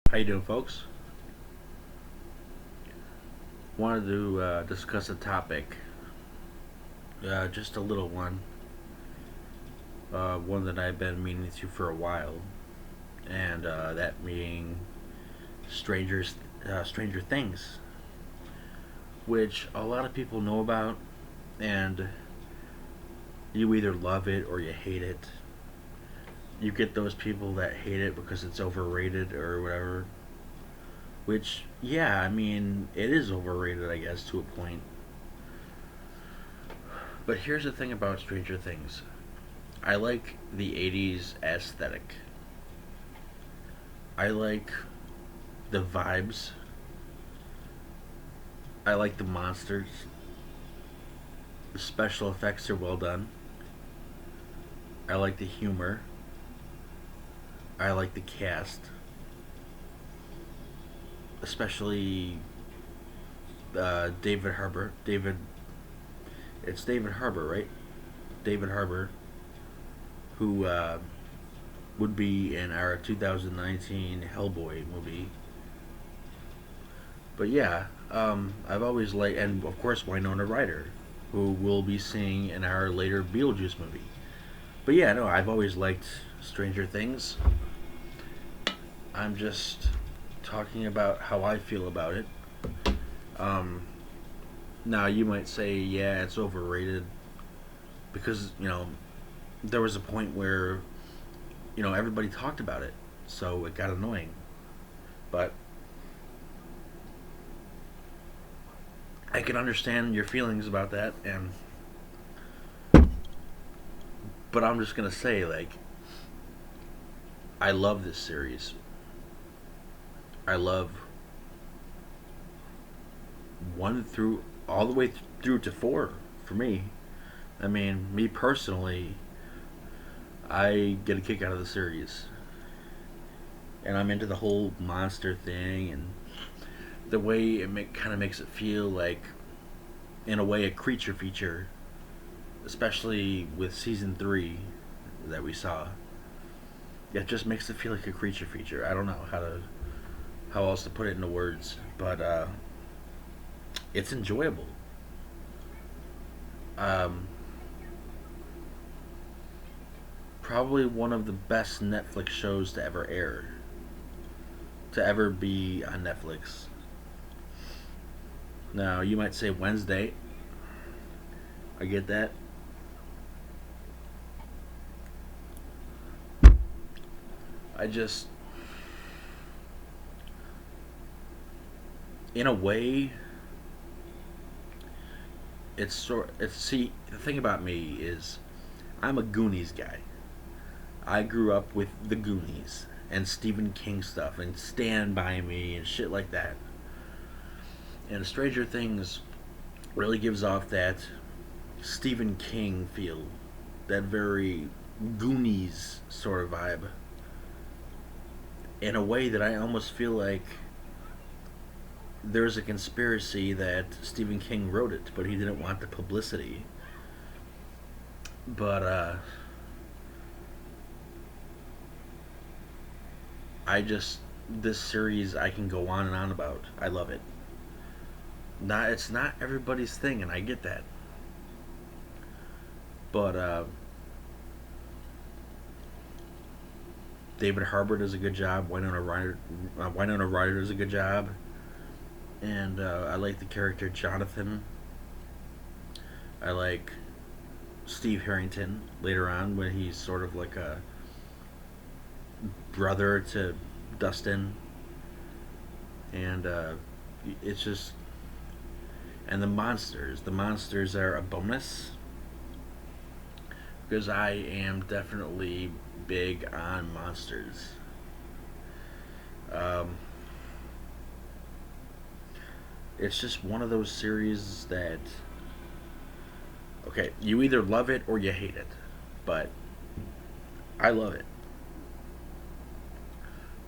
How you doing, folks? Wanted to discuss a topic, just a little one that I've been meaning to for a while, and that being Stranger Things, which a lot of people know about, and you either love it or you hate it. You get those people that hate it because it's overrated or whatever. Which, yeah, I mean, it is overrated, I guess, to a point. But here's the thing about Stranger Things. I like the 80s aesthetic. I like the vibes. I like the monsters. The special effects are well done. I like the humor. I like the cast. Especially David Harbour. It's David Harbour, right? David Harbour, who would be in our 2019 Hellboy movie. But yeah, I've always liked, and of course Winona Ryder, who we'll be seeing in our later Beetlejuice movie. But yeah, no, I've always liked Stranger Things. I'm just talking about how I feel about it. Um, Now you might say, yeah, it's overrated because there was a point where everybody talked about it, so it got annoying. But I can understand your feelings about that, and but I'm just gonna say, like, I love this series. I love one through all the way through to four for me. I mean, me personally, I get a kick out of the series, and I'm into the whole monster thing and the way kind of makes it feel like, in a way, a creature feature, especially with season three that we saw. It just makes it feel like a creature feature. I don't know how else to put it into words, but it's enjoyable. Um, Probably one of the best Netflix shows to ever air, to ever be on Netflix. Now you might say Wednesday. I get that. I just, in a way, it's see, the thing about me is I'm a Goonies guy. I grew up with the Goonies and Stephen King stuff and Stand By Me and shit like that. And Stranger Things really gives off that Stephen King feel, that very Goonies sort of vibe, in a way that I almost feel like there's a conspiracy that Stephen King wrote it, but he didn't want the publicity. But I just, this series I can go on and on about. I love it. Not It's not everybody's thing, and I get that. But David Harbour does a good job. Winona Ryder does a good job, and I like the character Jonathan. I like Steve Harrington later on when he's sort of like a brother to Dustin, and it's just, and the monsters. The monsters are a bonus because I am definitely big on monsters. Um, it's just one of those series that, okay, you either love it or you hate it, but I love it,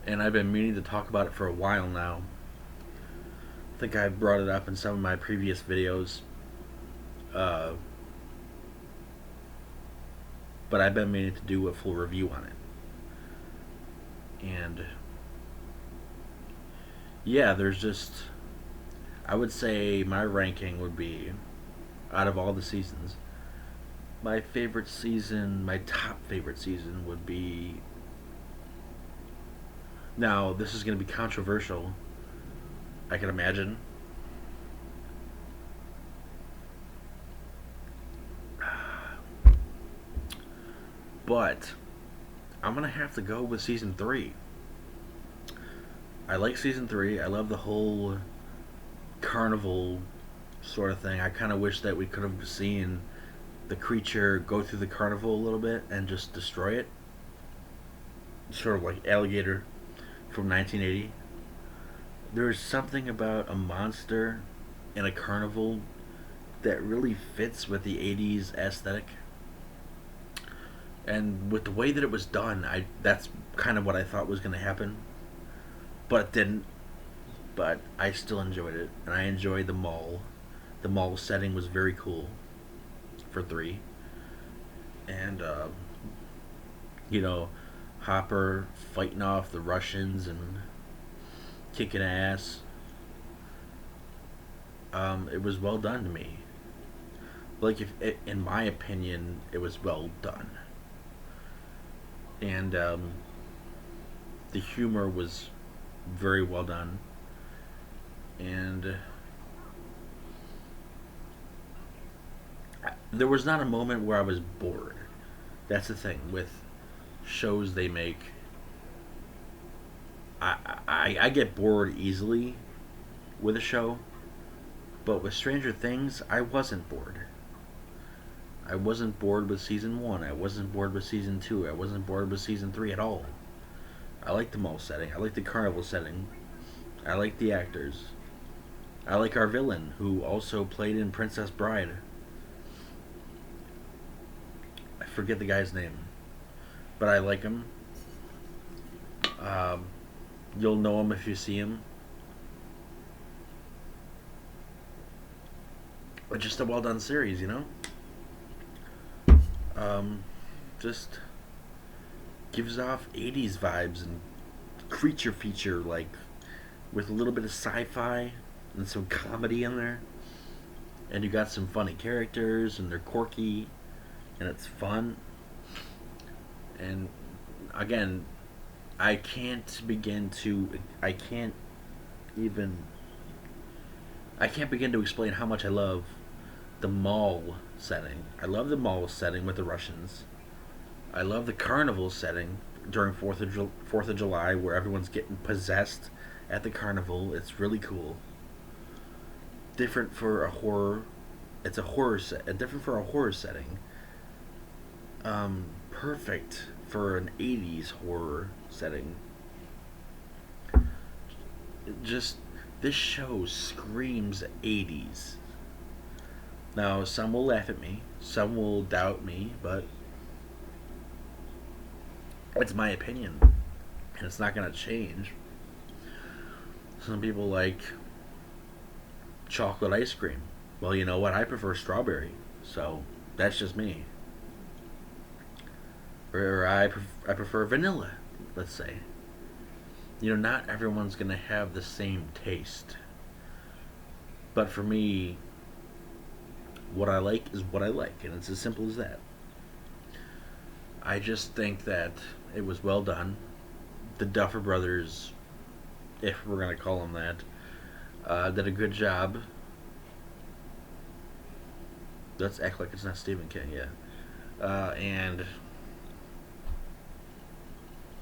and I've been meaning to talk about it for a while now. I think I've brought it up in some of my previous videos, uh, but I've been meaning to do a full review on it. And Yeah, there's just, I would say my ranking would be, out of all the seasons, my favorite season, my top favorite season would be. Now, this is going to be controversial, I can imagine. But I'm going to have to go with season 3. I like season 3. I love the whole carnival sort of thing. I kind of wish that we could have seen the creature go through the carnival a little bit and just destroy it. Sort of like Alligator from 1980. There's something about a monster in a carnival that really fits with the 80s aesthetic. And with the way that it was done, I that's kind of what I thought was going to happen, but it didn't. But I still enjoyed it, and I enjoyed the mall. The mall setting was very cool for 3, and you know, Hopper fighting off the Russians and kicking ass. It was well done to me. Like, if it, in my opinion, it was well done, and the humor was very well done, and there was not a moment where I was bored. That's the thing with shows they make. I get bored easily with a show, but with Stranger Things, I wasn't bored. I wasn't bored with season 1. I wasn't bored with season 2. I wasn't bored with season 3 at all. I like the mall setting. I like the carnival setting. I like the actors. I like our villain, who also played in Princess Bride. I forget the guy's name, but I like him. Um, you'll know him if you see him. But just a well done series, you know? Um, just gives off 80s vibes and creature feature, like, with a little bit of sci fi and some comedy in there. And you got some funny characters, and they're quirky, and it's fun. And again, I can't begin to. I can't even. I can't begin to explain how much I love the mall setting. I love the mall setting with the Russians. I love the carnival setting during Fourth of July, where everyone's getting possessed at the carnival. It's really cool. Different for a horror. It's a horror set. Different for a horror setting. Perfect for an '80s horror setting. Just this show screams '80s. Now, some will laugh at me, some will doubt me, but it's my opinion, and it's not going to change. Some people like chocolate ice cream. Well, you know what? I prefer strawberry, so that's just me. Or I prefer vanilla, let's say. You know, not everyone's going to have the same taste. But for me, what I like is what I like, and it's as simple as that. I just think that it was well done. The Duffer Brothers, if we're going to call them that, did a good job. Let's act like it's not Stephen King, yeah. And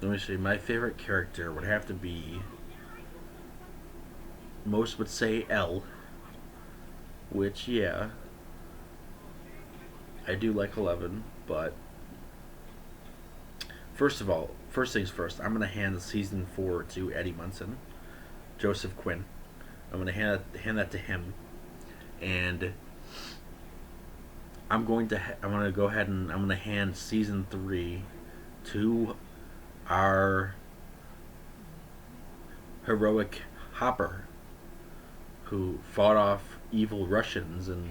let me see, my favorite character would have to be, most would say L, which, yeah, I do like 11, but first of all, first things first, I'm going to hand season 4 to Eddie Munson, Joseph Quinn. I'm going to hand that to him, and I'm going to go ahead and I'm going to hand season 3 to our heroic Hopper, who fought off evil Russians and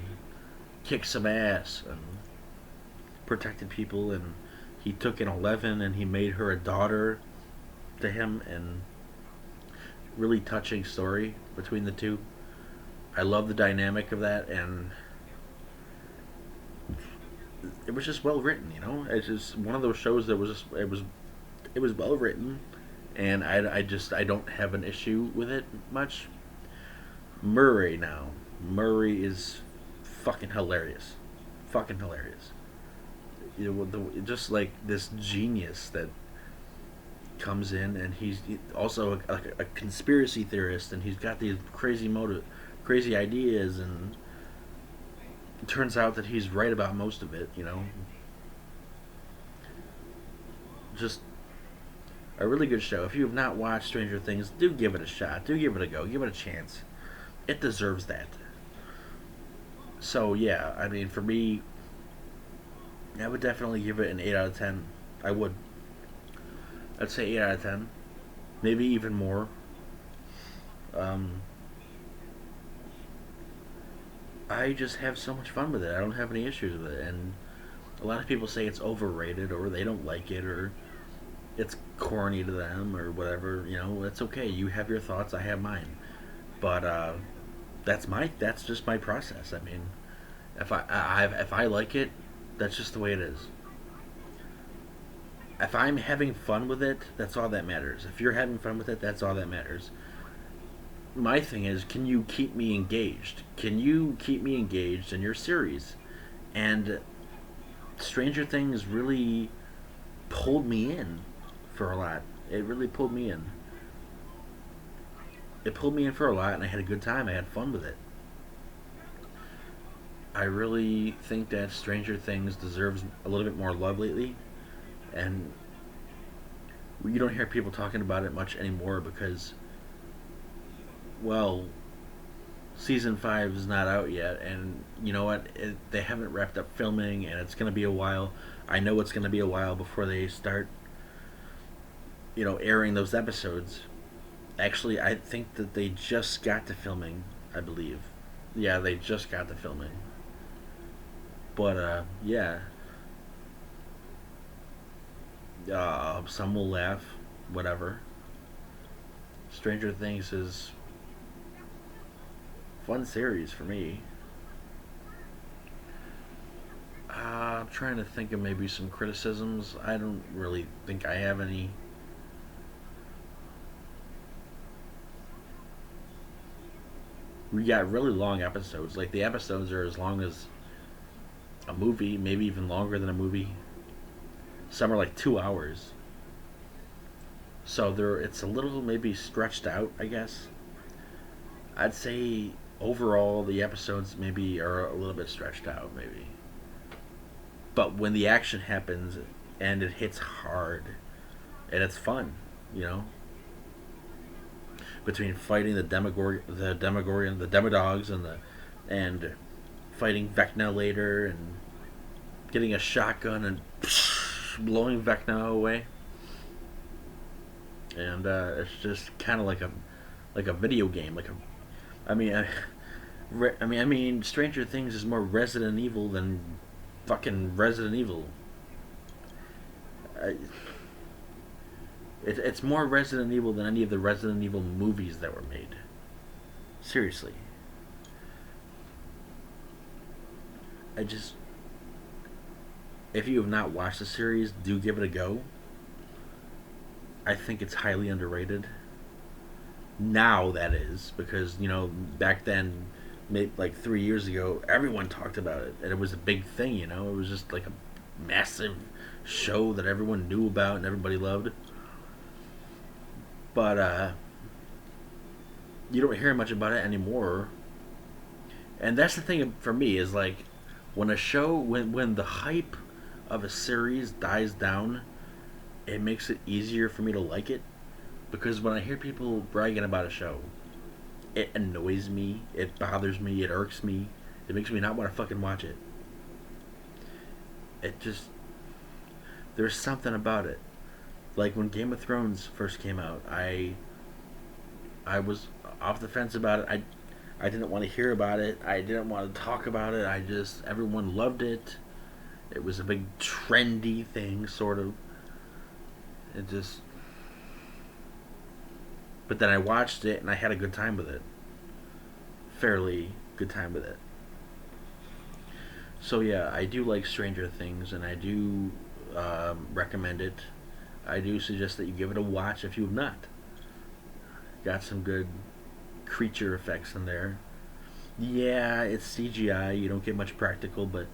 kicked some ass and protected people, and he took an 11 and he made her a daughter to him, and really touching story between the two. I love the dynamic of that, and it was just well written. You know, it's just one of those shows that was just, it was well written, and I don't have an issue with it much. Murray now, Murray is fucking hilarious, fucking hilarious. You know, just like this genius that comes in, and he's also a conspiracy theorist, and he's got these crazy ideas, and it turns out that he's right about most of it. You know, just a really good show. If you have not watched Stranger Things, do give it a shot. Do give it a go. Give it a chance. It deserves that. So yeah, I mean, for me, I would definitely give it an 8 out of 10. I would. I'd say 8 out of 10, maybe even more. Um, I just have so much fun with it. I don't have any issues with it, and a lot of people say it's overrated or they don't like it or it's corny to them or whatever. You know, it's okay. You have your thoughts. I have mine. But that's just my process. I mean, if I like it, that's just the way it is. If I'm having fun with it, that's all that matters. If you're having fun with it, that's all that matters. My thing is, can you keep me engaged? Can you keep me engaged in your series? And Stranger Things really pulled me in for a lot. It really pulled me in. It pulled me in for a lot, and I had a good time. I had fun with it. I really think that Stranger Things deserves a little bit more love lately, and you don't hear people talking about it much anymore because, well, season 5 is not out yet, and you know what? They haven't wrapped up filming, and it's going to be a while. I know it's going to be a while before they start, airing those episodes. Actually, I think that they just got to filming, I believe. Yeah, they just got to filming. But, yeah. Some will laugh, whatever. Stranger Things is fun series for me. I'm trying to think of maybe some criticisms. I don't really think I have any. We got really long episodes. Like the episodes are as long as a movie, maybe even longer than a movie. Some are like 2 hours. So it's a little maybe stretched out, I guess. I'd say overall the episodes maybe are a little bit stretched out, maybe. But when the action happens and it hits hard and it's fun, you know, between fighting the Demodogs, and fighting Vecna later, and getting a shotgun and blowing Vecna away, and it's just kind of like a video game. I mean, I mean, Stranger Things is more Resident Evil than fucking Resident Evil. I, it's more Resident Evil than any of the Resident Evil movies that were made. Seriously. I just. If you have not watched the series, do give it a go. I think it's highly underrated. Now, that is, because, back then, maybe like 3 years ago, everyone talked about it, and it was a big thing, It was just like a massive show that everyone knew about and everybody loved. But you don't hear much about it anymore. And that's the thing for me is like when the hype of a series dies down, it makes it easier for me to like it, because when I hear people bragging about a show, it annoys me, it bothers me, it irks me, it makes me not want to fucking watch it. It just there's something about it. Like when Game of Thrones first came out, I was off the fence about it. I didn't want to hear about it. I didn't want to talk about it. Everyone loved it. It was a big trendy thing, sort of. It just But then I watched it and I had a good time with it. Fairly good time with it. So yeah, I do like Stranger Things, and I do recommend it. I do suggest that you give it a watch if you have not. Got some good creature effects in there. Yeah, it's CGI. You don't get much practical, but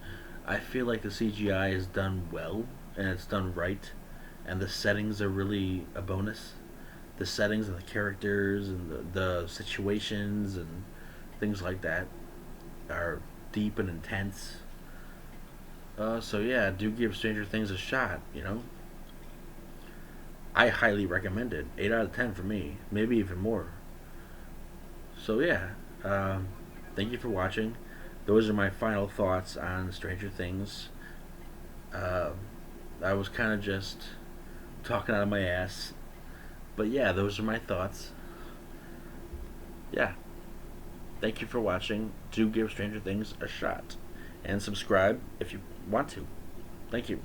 I feel like the CGI is done well and it's done right, and the settings are really a bonus. The settings and the characters and the situations and things like that are deep and intense. So yeah, do give Stranger Things a shot. I highly recommend it. 8 out of 10 for me, maybe even more. So yeah, um, thank you for watching. Those are my final thoughts on Stranger Things. Uh, I was kind of just talking out of my ass, but yeah, those are my thoughts. Yeah, thank you for watching. Do give Stranger Things a shot, and subscribe if you want to. Thank you.